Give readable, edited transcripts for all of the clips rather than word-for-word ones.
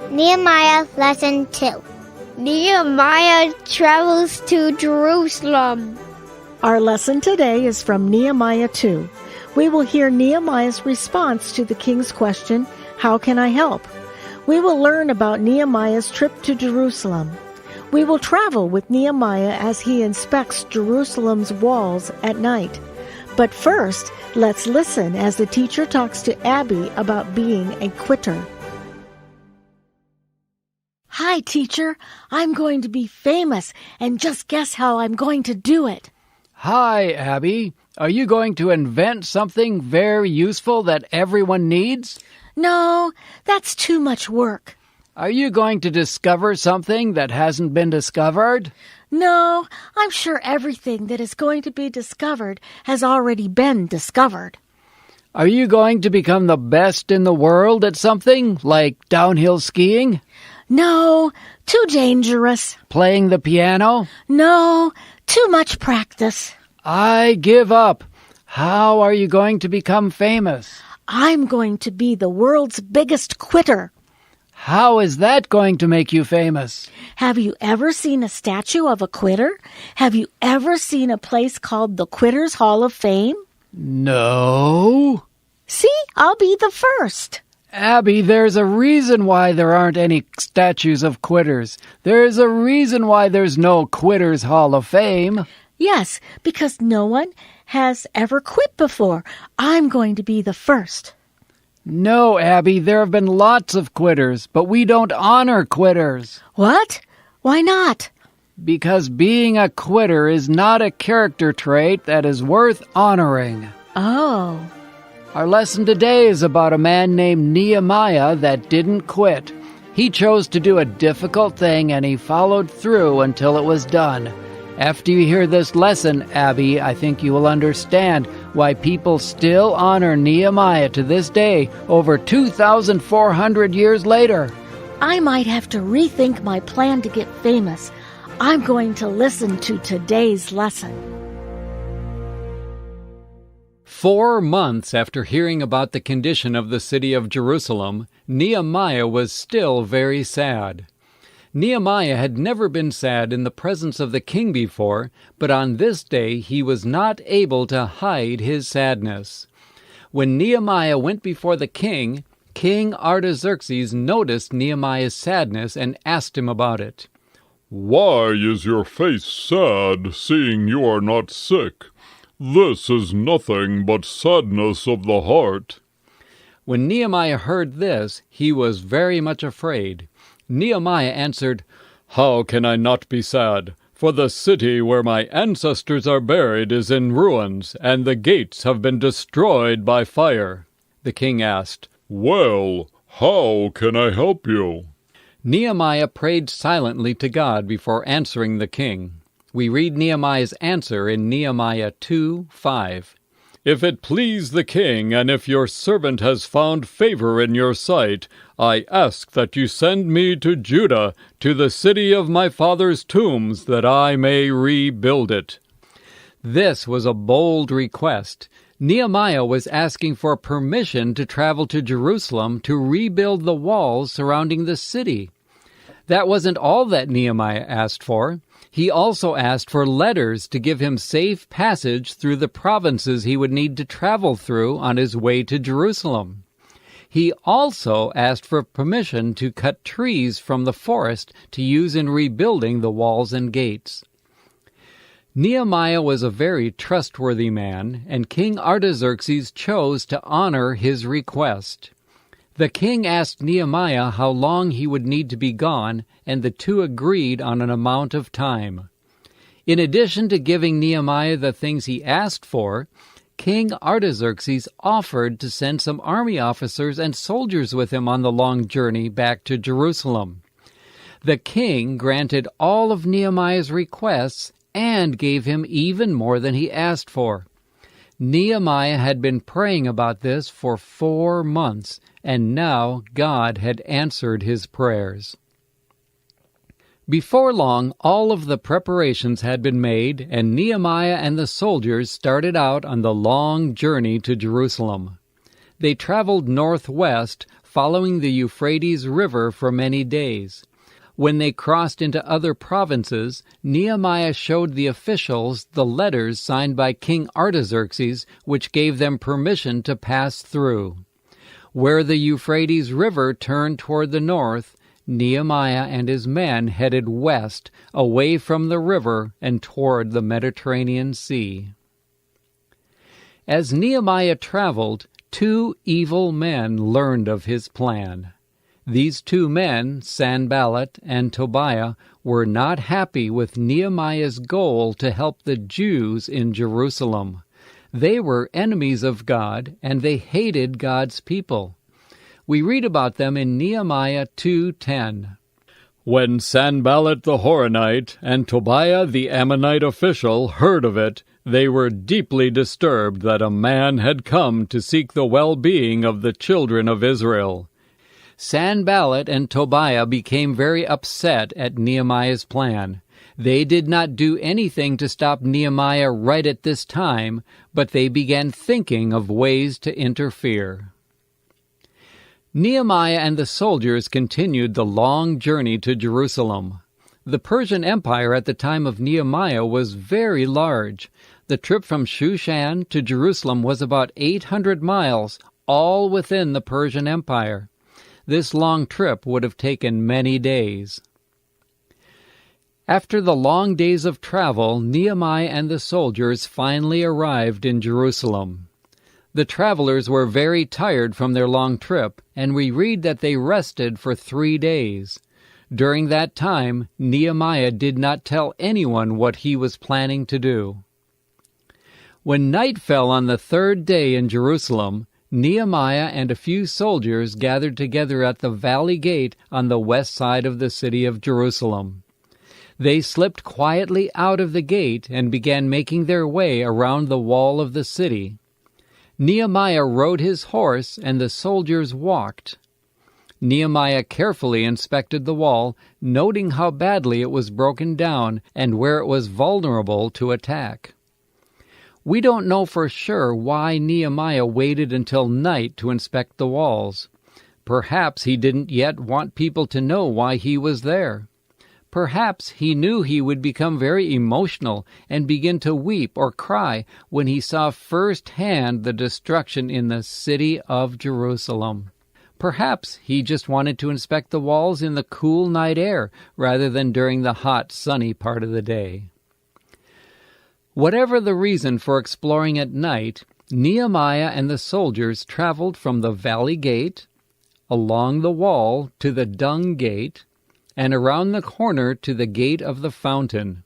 Nehemiah Lesson 2. Nehemiah travels to Jerusalem. Our lesson today is from Nehemiah 2. We will hear Nehemiah's response to the king's question, "How can I help?" We will learn about Nehemiah's trip to Jerusalem. We will travel with Nehemiah as he inspects Jerusalem's walls at night. But first, let's listen as the teacher talks to Abby about being a quitter. Hi, teacher. I'm going to be famous, and just guess how I'm going to do it. Hi, Abby. Are you going to invent something very useful that everyone needs? No, that's too much work. Are you going to discover something that hasn't been discovered? No, I'm sure everything that is going to be discovered has already been discovered. Are you going to become the best in the world at something, like downhill skiing? No, too dangerous. Playing the piano? No, too much practice. I give up. How are you going to become famous? I'm going to be the world's biggest quitter. How is that going to make you famous? Have you ever seen a statue of a quitter? Have you ever seen a place called the Quitters Hall of Fame? No. See, I'll be the first. Abby, there's a reason why there aren't any statues of quitters. There's a reason why there's no Quitters Hall of Fame. Yes, because no one has ever quit before. I'm going to be the first. No, Abby, there have been lots of quitters, but we don't honor quitters. What? Why not? Because being a quitter is not a character trait that is worth honoring. Oh. Our lesson today is about a man named Nehemiah that didn't quit. He chose to do a difficult thing and he followed through until it was done. After you hear this lesson, Abby, I think you will understand why people still honor Nehemiah to this day, over 2,400 years later. I might have to rethink my plan to get famous. I'm going to listen to today's lesson. 4 months after hearing about the condition of the city of Jerusalem, Nehemiah was still very sad. Nehemiah had never been sad in the presence of the king before, but on this day he was not able to hide his sadness. When Nehemiah went before the king, King Artaxerxes noticed Nehemiah's sadness and asked him about it. "Why is your face sad, seeing you are not sick? This is nothing but sadness of the heart." When Nehemiah heard this, he was very much afraid. Nehemiah answered, "How can I not be sad? For the city where my ancestors are buried is in ruins, and the gates have been destroyed by fire." The king asked, "Well, how can I help you?" Nehemiah prayed silently to God before answering the king. We read Nehemiah's answer in Nehemiah 2:5. "If it please the king, and if your servant has found favor in your sight, I ask that you send me to Judah, to the city of my father's tombs, that I may rebuild it." This was a bold request. Nehemiah was asking for permission to travel to Jerusalem to rebuild the walls surrounding the city. That wasn't all that Nehemiah asked for. He also asked for letters to give him safe passage through the provinces he would need to travel through on his way to Jerusalem. He also asked for permission to cut trees from the forest to use in rebuilding the walls and gates. Nehemiah was a very trustworthy man, and King Artaxerxes chose to honor his request. The king asked Nehemiah how long he would need to be gone, and the two agreed on an amount of time. In addition to giving Nehemiah the things he asked for, King Artaxerxes offered to send some army officers and soldiers with him on the long journey back to Jerusalem. The king granted all of Nehemiah's requests and gave him even more than he asked for. Nehemiah had been praying about this for 4 months, and now God had answered his prayers. Before long, all of the preparations had been made, and Nehemiah and the soldiers started out on the long journey to Jerusalem. They traveled northwest, following the Euphrates River for many days. When they crossed into other provinces, Nehemiah showed the officials the letters signed by King Artaxerxes, which gave them permission to pass through. Where the Euphrates River turned toward the north, Nehemiah and his men headed west, away from the river and toward the Mediterranean Sea. As Nehemiah traveled, 2 evil men learned of his plan. These 2 men, Sanballat and Tobiah, were not happy with Nehemiah's goal to help the Jews in Jerusalem. They were enemies of God, and they hated God's people. We read about them in Nehemiah 2:10. When Sanballat the Horonite and Tobiah the Ammonite official heard of it, they were deeply disturbed that a man had come to seek the well-being of the children of Israel. Sanballat and Tobiah became very upset at Nehemiah's plan. They did not do anything to stop Nehemiah right at this time, but they began thinking of ways to interfere. Nehemiah and the soldiers continued the long journey to Jerusalem. The Persian Empire at the time of Nehemiah was very large. The trip from Shushan to Jerusalem was about 800 miles, all within the Persian Empire. This long trip would have taken many days. After the long days of travel, Nehemiah and the soldiers finally arrived in Jerusalem. The travelers were very tired from their long trip, and we read that they rested for 3 days. During that time, Nehemiah did not tell anyone what he was planning to do. When night fell on the 3rd day in Jerusalem, Nehemiah and a few soldiers gathered together at the valley gate on the west side of the city of Jerusalem. They slipped quietly out of the gate and began making their way around the wall of the city. Nehemiah rode his horse, and the soldiers walked. Nehemiah carefully inspected the wall, noting how badly it was broken down and where it was vulnerable to attack. We don't know for sure why Nehemiah waited until night to inspect the walls. Perhaps he didn't yet want people to know why he was there. Perhaps he knew he would become very emotional and begin to weep or cry when he saw firsthand the destruction in the city of Jerusalem. Perhaps he just wanted to inspect the walls in the cool night air rather than during the hot, sunny part of the day. Whatever the reason for exploring at night, Nehemiah and the soldiers traveled from the valley gate, along the wall to the dung gate, and around the corner to the gate of the fountain.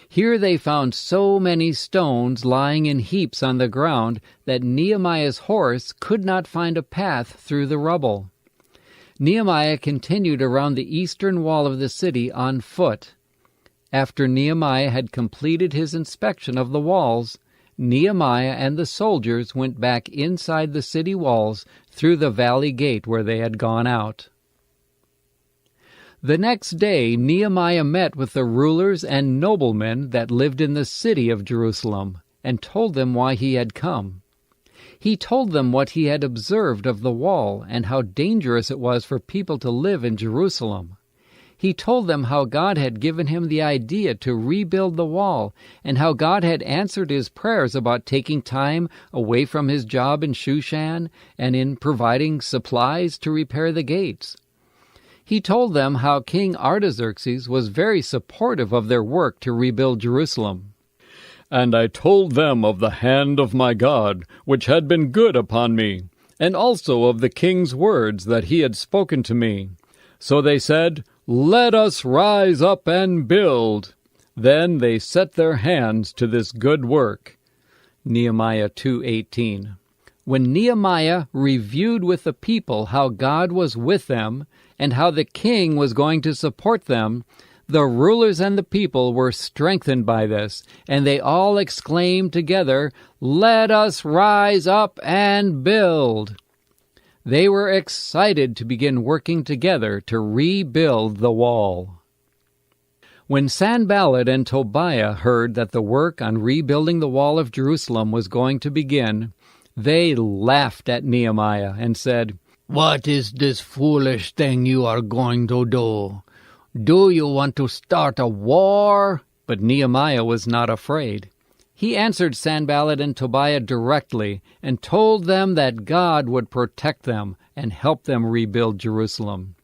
Here they found so many stones lying in heaps on the ground that Nehemiah's horse could not find a path through the rubble. Nehemiah continued around the eastern wall of the city on foot. After Nehemiah had completed his inspection of the walls, Nehemiah and the soldiers went back inside the city walls through the valley gate where they had gone out. The next day Nehemiah met with the rulers and noblemen that lived in the city of Jerusalem, and told them why he had come. He told them what he had observed of the wall, and how dangerous it was for people to live in Jerusalem. He told them how God had given him the idea to rebuild the wall, and how God had answered his prayers about taking time away from his job in Shushan and in providing supplies to repair the gates. He told them how King Artaxerxes was very supportive of their work to rebuild Jerusalem. And I told them of the hand of my God, which had been good upon me, and also of the king's words that he had spoken to me. So they said, "Let us rise up and build." Then they set their hands to this good work. Nehemiah 2:18. When Nehemiah reviewed with the people how God was with them, and how the king was going to support them, the rulers and the people were strengthened by this, and they all exclaimed together, "Let us rise up and build." They were excited to begin working together to rebuild the wall. When Sanballat and Tobiah heard that the work on rebuilding the wall of Jerusalem was going to begin, They laughed at Nehemiah and said, "What is this foolish thing you are going to do? Do you want to start a war?" But Nehemiah was not afraid. He answered Sanballat and Tobiah directly and told them that God would protect them and help them rebuild Jerusalem.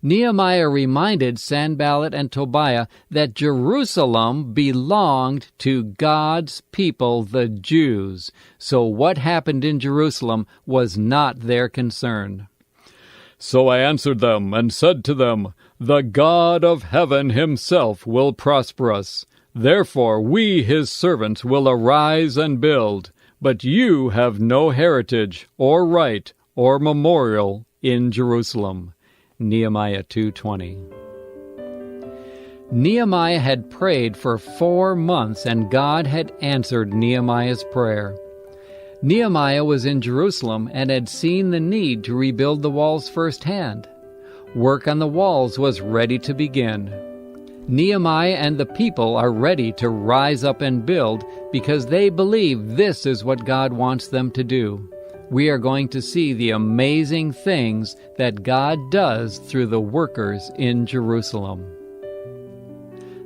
Nehemiah reminded Sanballat and Tobiah that Jerusalem belonged to God's people, the Jews, so what happened in Jerusalem was not their concern. So I answered them and said to them, "The God of heaven himself will prosper us. Therefore we, his servants, will arise and build. But you have no heritage, or right, or memorial in Jerusalem." Nehemiah 2:20. Nehemiah had prayed for 4 months, and God had answered Nehemiah's prayer. Nehemiah was in Jerusalem and had seen the need to rebuild the walls firsthand. Work on the walls was ready to begin. Nehemiah and the people are ready to rise up and build because they believe this is what God wants them to do. We are going to see the amazing things that God does through the workers in Jerusalem.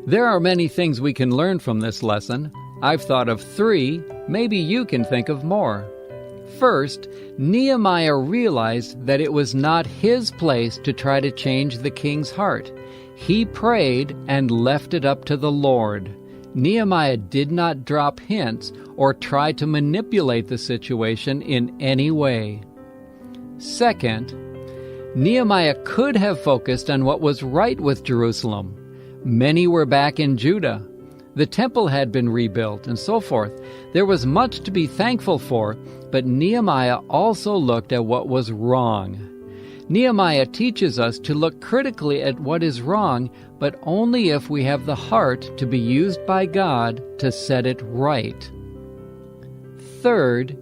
There are many things we can learn from this lesson. I've thought of 3. Maybe you can think of more. First, Nehemiah realized that it was not his place to try to change the king's heart. He prayed and left it up to the Lord. Nehemiah did not drop hints or try to manipulate the situation in any way. Second, Nehemiah could have focused on what was right with Jerusalem. Many were back in Judah. The temple had been rebuilt and so forth. There was much to be thankful for, but Nehemiah also looked at what was wrong. Nehemiah teaches us to look critically at what is wrong, but only if we have the heart to be used by God to set it right. Third,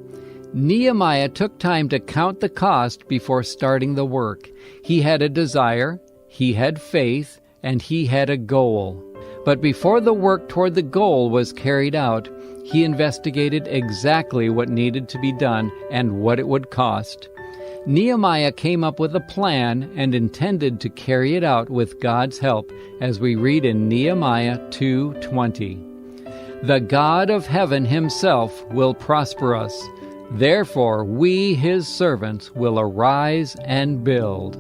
Nehemiah took time to count the cost before starting the work. He had a desire, he had faith, and he had a goal. But before the work toward the goal was carried out, he investigated exactly what needed to be done and what it would cost. Nehemiah came up with a plan and intended to carry it out with God's help, as we read in Nehemiah 2:20. "The God of heaven himself will prosper us. Therefore we, his servants, will arise and build."